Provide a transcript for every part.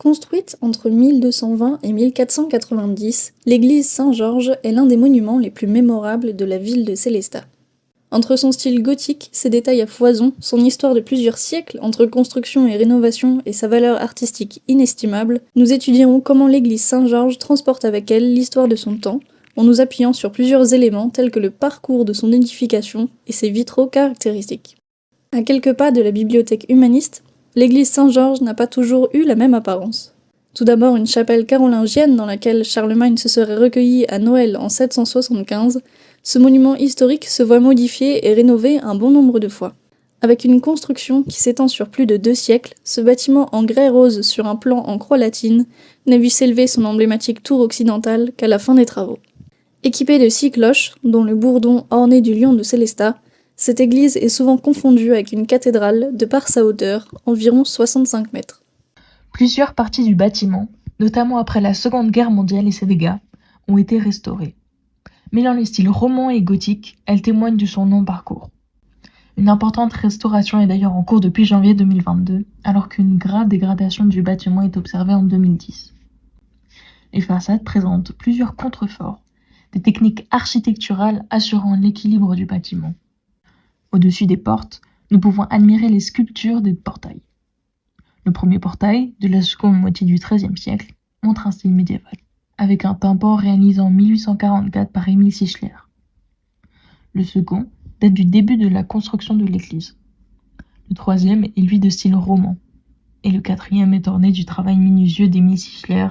Construite entre 1220 et 1490, l'église Saint-Georges est l'un des monuments les plus mémorables de la ville de Sélestat. Entre son style gothique, ses détails à foison, son histoire de plusieurs siècles entre construction et rénovation et sa valeur artistique inestimable, nous étudierons comment l'église Saint-Georges transporte avec elle l'histoire de son temps, en nous appuyant sur plusieurs éléments tels que le parcours de son édification et ses vitraux caractéristiques. À quelques pas de la bibliothèque humaniste, l'église Saint-Georges n'a pas toujours eu la même apparence. Tout d'abord une chapelle carolingienne dans laquelle Charlemagne se serait recueilli à Noël en 775, ce monument historique se voit modifié et rénové un bon nombre de fois. Avec une construction qui s'étend sur plus de 2 siècles, ce bâtiment en grès rose sur un plan en croix latine n'a vu s'élever son emblématique tour occidentale qu'à la fin des travaux. Équipée de 6 cloches, dont le bourdon orné du lion de Sélestat, cette église est souvent confondue avec une cathédrale de par sa hauteur, environ 65 mètres. Plusieurs parties du bâtiment, notamment après la Seconde Guerre mondiale et ses dégâts, ont été restaurées. Mêlant les styles roman et gothique, elle témoigne de son long parcours. Une importante restauration est d'ailleurs en cours depuis janvier 2022, alors qu'une grave dégradation du bâtiment est observée en 2010. Les façades présentent plusieurs contreforts, des techniques architecturales assurant l'équilibre du bâtiment. Au-dessus des portes, nous pouvons admirer les sculptures des portails. Le premier portail, de la seconde moitié du XIIIe siècle, montre un style médiéval, avec un tympan réalisé en 1844 par Émile Sichler. Le second date du début de la construction de l'église. Le troisième est lui de style roman, et le quatrième est orné du travail minutieux d'Émile Sichler,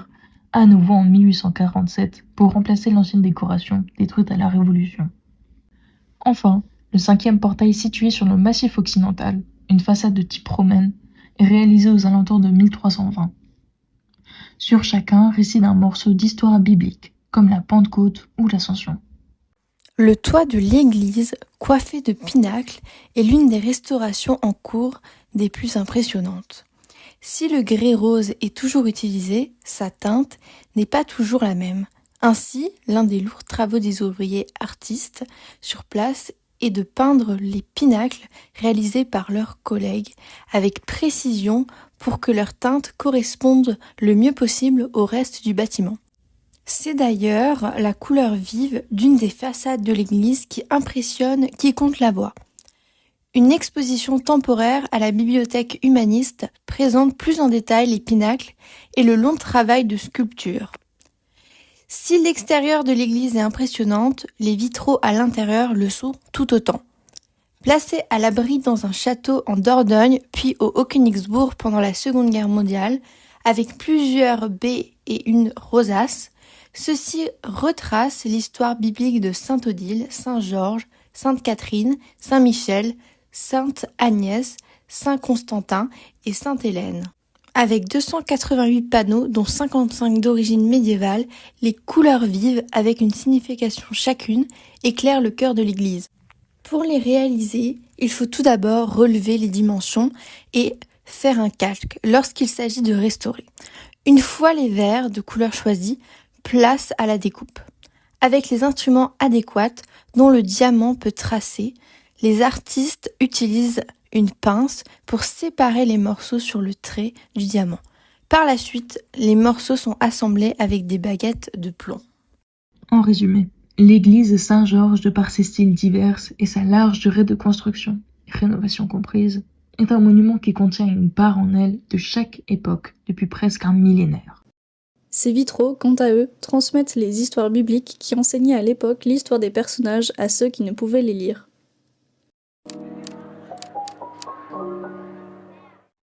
à nouveau en 1847, pour remplacer l'ancienne décoration détruite à la Révolution. Enfin, le cinquième portail situé sur le massif occidental, une façade de type romaine, est réalisé aux alentours de 1320. Sur chacun réside un morceau d'histoire biblique, comme la Pentecôte ou l'Ascension. Le toit de l'église, coiffé de pinacles, est l'une des restaurations en cours des plus impressionnantes. Si le grès rose est toujours utilisé, sa teinte n'est pas toujours la même. Ainsi, l'un des lourds travaux des ouvriers artistes sur place est de peindre les pinacles réalisés par leurs collègues avec précision pour que leur teinte corresponde le mieux possible au reste du bâtiment. C'est d'ailleurs la couleur vive d'une des façades de l'église qui impressionne quiconque la voit. Une exposition temporaire à la bibliothèque humaniste présente plus en détail les pinacles et le long travail de sculpture. Si l'extérieur de l'église est impressionnante, les vitraux à l'intérieur le sont tout autant. Placés à l'abri dans un château en Dordogne, puis au Haut-Königsbourg pendant la Seconde Guerre mondiale, avec plusieurs baies et une rosace, ceux-ci retracent l'histoire biblique de Saint-Odile, Saint-Georges, Sainte-Catherine, Saint-Michel, Sainte-Agnès, Saint-Constantin et Sainte-Hélène. Avec 288 panneaux, dont 55 d'origine médiévale, les couleurs vives, avec une signification chacune, éclairent le cœur de l'église. Pour les réaliser, il faut tout d'abord relever les dimensions et faire un calque lorsqu'il s'agit de restaurer. Une fois les verres de couleur choisis, place à la découpe. Avec les instruments adéquats dont le diamant peut tracer, les artistes utilisent une pince pour séparer les morceaux sur le trait du diamant. Par la suite, les morceaux sont assemblés avec des baguettes de plomb. En résumé, l'église Saint-Georges, de par ses styles divers et sa large durée de construction, rénovation comprise, est un monument qui contient une part en elle de chaque époque depuis presque un millénaire. Ces vitraux, quant à eux, transmettent les histoires bibliques qui enseignaient à l'époque l'histoire des personnages à ceux qui ne pouvaient les lire.